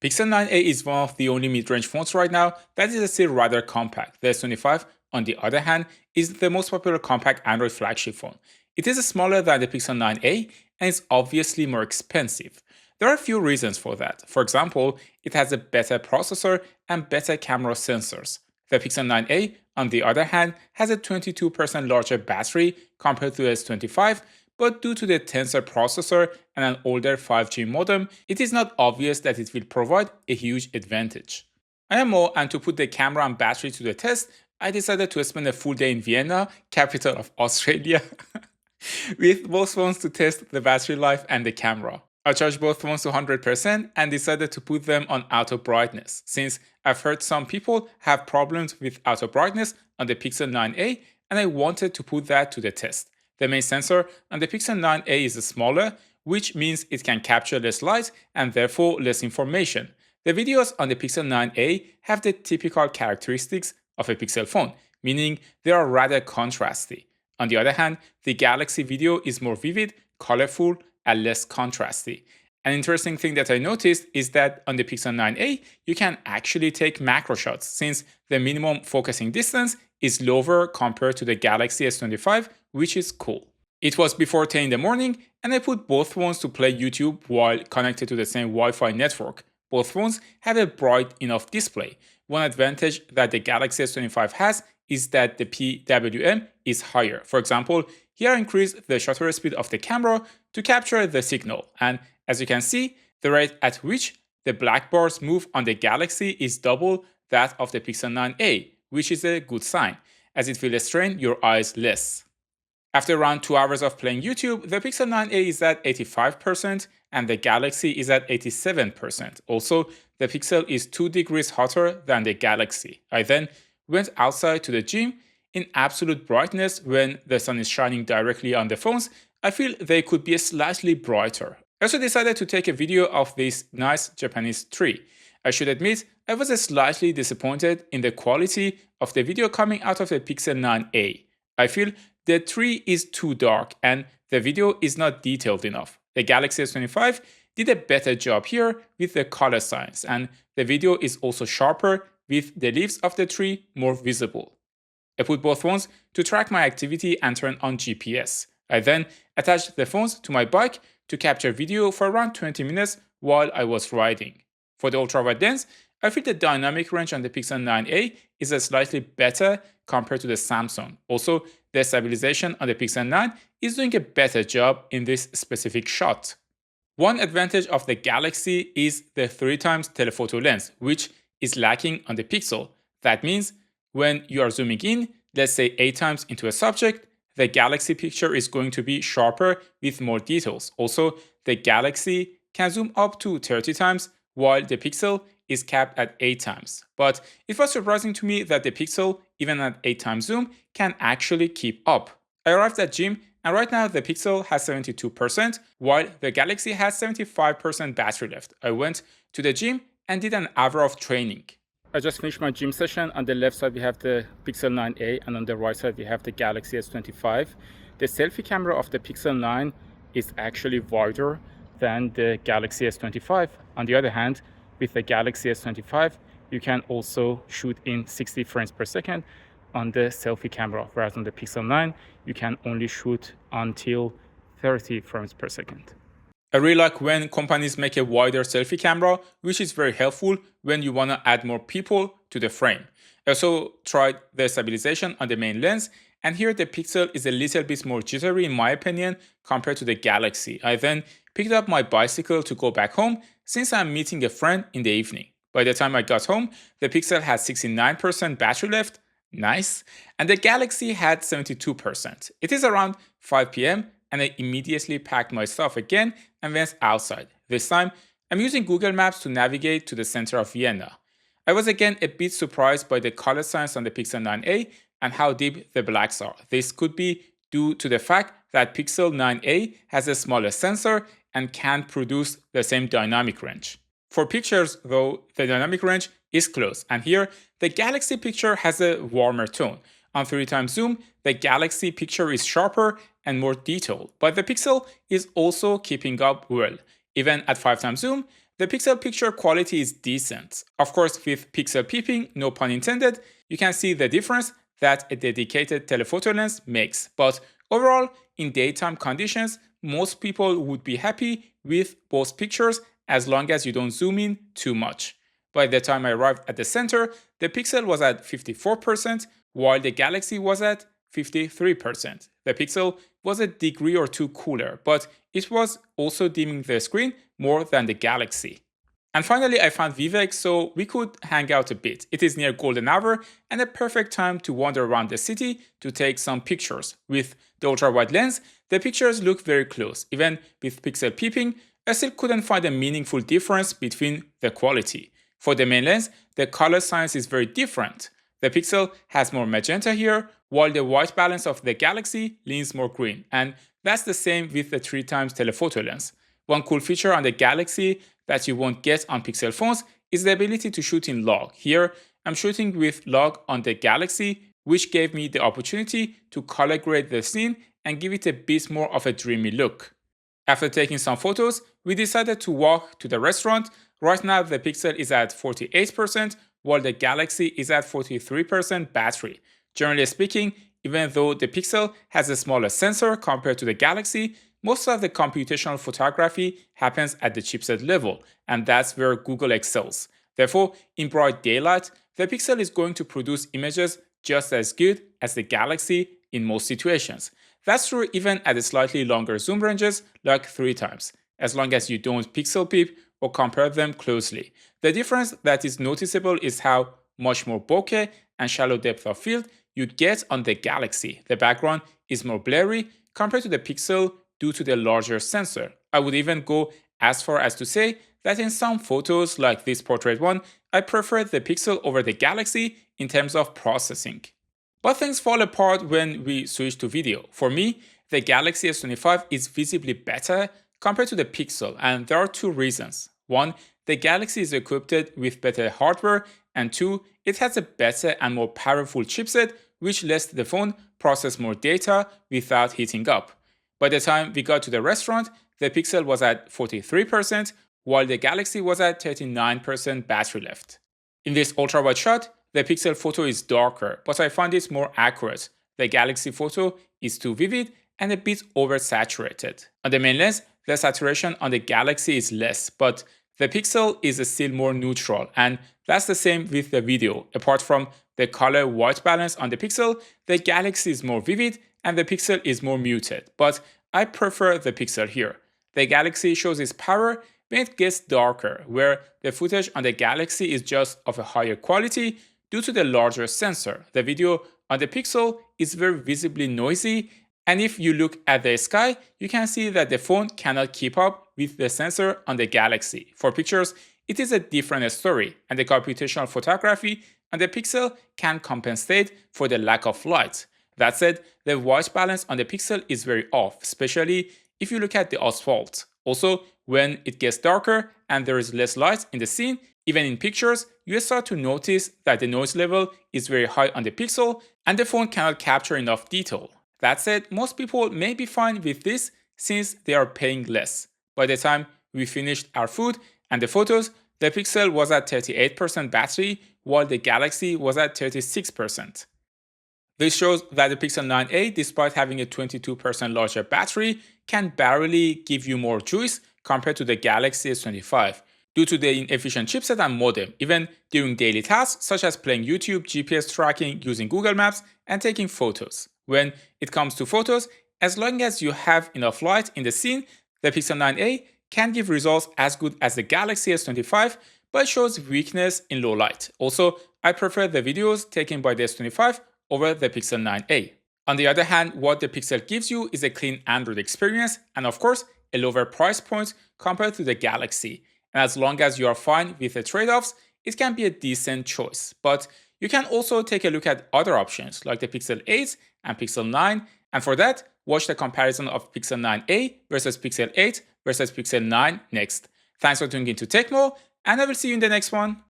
Pixel 9a is one of the only mid-range phones right now that is still rather compact. The S25, on the other hand, is the most popular compact Android flagship phone. It is smaller than the Pixel 9a and is obviously more expensive. There are a few reasons for that. For example, it has a better processor and better camera sensors. The Pixel 9a, on the other hand, has a 22% larger battery compared to the S25, but due to the Tensor processor and an older 5G modem, it is not obvious that it will provide a huge advantage. And to put the camera and battery to the test, I decided to spend a full day in Vienna, capital of Australia, with both phones to test the battery life and the camera. I charged both phones to 100% and decided to put them on auto brightness, since I've heard some people have problems with auto brightness on the Pixel 9a, and I wanted to put that to the test. The main sensor on the Pixel 9a is smaller, which means it can capture less light and therefore less information. The videos on the Pixel 9a have the typical characteristics of a Pixel phone, meaning they are rather contrasty. On the other hand, the Galaxy video is more vivid, colorful, and less contrasty. An interesting thing that I noticed is that on the Pixel 9a, you can actually take macro shots, since the minimum focusing distance is lower compared to the Galaxy S25, which is cool. It was before 10 in the morning, and I put both phones to play YouTube while connected to the same Wi-Fi network. Both phones have a bright enough display. One advantage that the Galaxy S25 has is that the PWM is higher. For example, here I increased the shutter speed of the camera to capture the signal, and as you can see, the rate at which the black bars move on the Galaxy is double that of the Pixel 9a, which is a good sign, as it will strain your eyes less. After around 2 hours of playing YouTube, the Pixel 9a is at 85% and the Galaxy is at 87%. Also, the Pixel is 2 degrees hotter than the Galaxy. I then went outside to the gym. In absolute brightness, when the sun is shining directly on the phones, I feel they could be slightly brighter. I also decided to take a video of this nice Japanese tree. I should admit, I was slightly disappointed in the quality of the video coming out of the Pixel 9a. I feel the tree is too dark and the video is not detailed enough. The Galaxy S25 did a better job here with the color science, and the video is also sharper with the leaves of the tree more visible. I put both phones to track my activity and turn on GPS. I then attached the phones to my bike to capture video for around 20 minutes while I was riding. For the ultrawide lens, I feel the dynamic range on the Pixel 9a is slightly better compared to the Samsung. Also, the stabilization on the Pixel 9 is doing a better job in this specific shot. One advantage of the Galaxy is the 3x telephoto lens, which is lacking on the Pixel. That means when you are zooming in, let's say 8 times into a subject, the Galaxy picture is going to be sharper with more details. Also, the Galaxy can zoom up to 30 times, while the Pixel is capped at 8 times. But it was surprising to me that the Pixel, even at 8 times zoom, can actually keep up. I arrived at gym, and right now the Pixel has 72%, while the Galaxy has 75% battery left. I went to the gym and did an hour of training. I just finished my gym session. On the left side we have the Pixel 9a and on the right side we have the Galaxy S25. The selfie camera of the Pixel 9 is actually wider than the Galaxy S25. On the other hand, with the Galaxy S25 you can also shoot in 60 frames per second on the selfie camera, whereas on the Pixel 9 you can only shoot until 30 frames per second. I really like when companies make a wider selfie camera, which is very helpful when you want to add more people to the frame. I also tried the stabilization on the main lens, and here the Pixel is a little bit more jittery in my opinion compared to the Galaxy. I then picked up my bicycle to go back home since I'm meeting a friend in the evening. By the time I got home, the Pixel had 69% battery left, nice, and the Galaxy had 72%. It is around 5 p.m. and I immediately packed my stuff again and went outside. This time, I'm using Google Maps to navigate to the center of Vienna. I was again a bit surprised by the color science on the Pixel 9a and how deep the blacks are. This could be due to the fact that Pixel 9a has a smaller sensor and can't produce the same dynamic range. For pictures, though, the dynamic range is close, and here the Galaxy picture has a warmer tone. On 3x zoom, the Galaxy picture is sharper and more detailed, but the Pixel is also keeping up well. Even at 5x zoom, the pixel picture quality is decent. Of course, with pixel peeping, no pun intended, you can see the difference that a dedicated telephoto lens makes. But overall, in daytime conditions, most people would be happy with both pictures as long as you don't zoom in too much. By the time I arrived at the center, the Pixel was at 54%, while the Galaxy was at 53%. The Pixel was a degree or two cooler, but it was also dimming the screen more than the Galaxy. And finally, I found Vivek, so we could hang out a bit. It is near golden hour and a perfect time to wander around the city to take some pictures. With the ultra-wide lens, the pictures look very close. Even with pixel peeping, I still couldn't find a meaningful difference between the quality. For the main lens, the color science is very different. The Pixel has more magenta here, while the white balance of the Galaxy leans more green, and that's the same with the 3x telephoto lens. One cool feature on the Galaxy that you won't get on Pixel phones is the ability to shoot in log. Here, I'm shooting with log on the Galaxy, which gave me the opportunity to color grade the scene and give it a bit more of a dreamy look. After taking some photos, we decided to walk to the restaurant. Right now, the Pixel is at 48%, while the Galaxy is at 43% battery. Generally speaking, even though the Pixel has a smaller sensor compared to the Galaxy, most of the computational photography happens at the chipset level, and that's where Google excels. Therefore, in bright daylight, the Pixel is going to produce images just as good as the Galaxy in most situations. That's true even at the slightly longer zoom ranges, like 3x, as long as you don't pixel peep or compare them closely. The difference that is noticeable is how much more bokeh and shallow depth of field you'd get on the Galaxy. The background is more blurry compared to the Pixel due to the larger sensor. I would even go as far as to say that in some photos, like this portrait one, I prefer the Pixel over the Galaxy in terms of processing. But things fall apart when we switch to video. For me, the Galaxy S25 is visibly better compared to the Pixel, and there are two reasons. One, the Galaxy is equipped with better hardware, and two, it has a better and more powerful chipset which lets the phone process more data without heating up. By the time we got to the restaurant, the Pixel was at 43%, while the Galaxy was at 39% battery left. In this ultra-wide shot, the Pixel photo is darker, but I find it more accurate. The Galaxy photo is too vivid and a bit oversaturated. On the main lens, the saturation on the Galaxy is less, but the Pixel is still more neutral, and that's the same with the video. Apart from the color white balance on the Pixel, the Galaxy is more vivid and the Pixel is more muted, but I prefer the Pixel here. The Galaxy shows its power when it gets darker, where the footage on the Galaxy is just of a higher quality due to the larger sensor. The video on the Pixel is very visibly noisy, and if you look at the sky, you can see that the phone cannot keep up with the sensor on the Galaxy. For pictures, it is a different story, and the computational photography on the Pixel can compensate for the lack of light. That said, the white balance on the Pixel is very off, especially if you look at the asphalt. Also, when it gets darker and there is less light in the scene, even in pictures, you start to notice that the noise level is very high on the Pixel and the phone cannot capture enough detail. That said, most people may be fine with this since they are paying less. By the time we finished our food and the photos, the Pixel was at 38% battery while the Galaxy was at 36%. This shows that the Pixel 9a, despite having a 22% larger battery, can barely give you more juice compared to the Galaxy S25 due to the inefficient chipset and modem, even during daily tasks such as playing YouTube, GPS tracking, using Google Maps, and taking photos. When it comes to photos, as long as you have enough light in the scene, the Pixel 9a can give results as good as the Galaxy S25, but shows weakness in low light. Also, I prefer the videos taken by the S25 over the Pixel 9a. On the other hand, what the Pixel gives you is a clean Android experience and of course, a lower price point compared to the Galaxy. And as long as you are fine with the trade-offs, it can be a decent choice. But you can also take a look at other options like the Pixel 8 and Pixel 9, and for that, watch the comparison of Pixel 9a versus Pixel 8 versus Pixel 9 next. Thanks for tuning in to TechMo, and I will see you in the next one.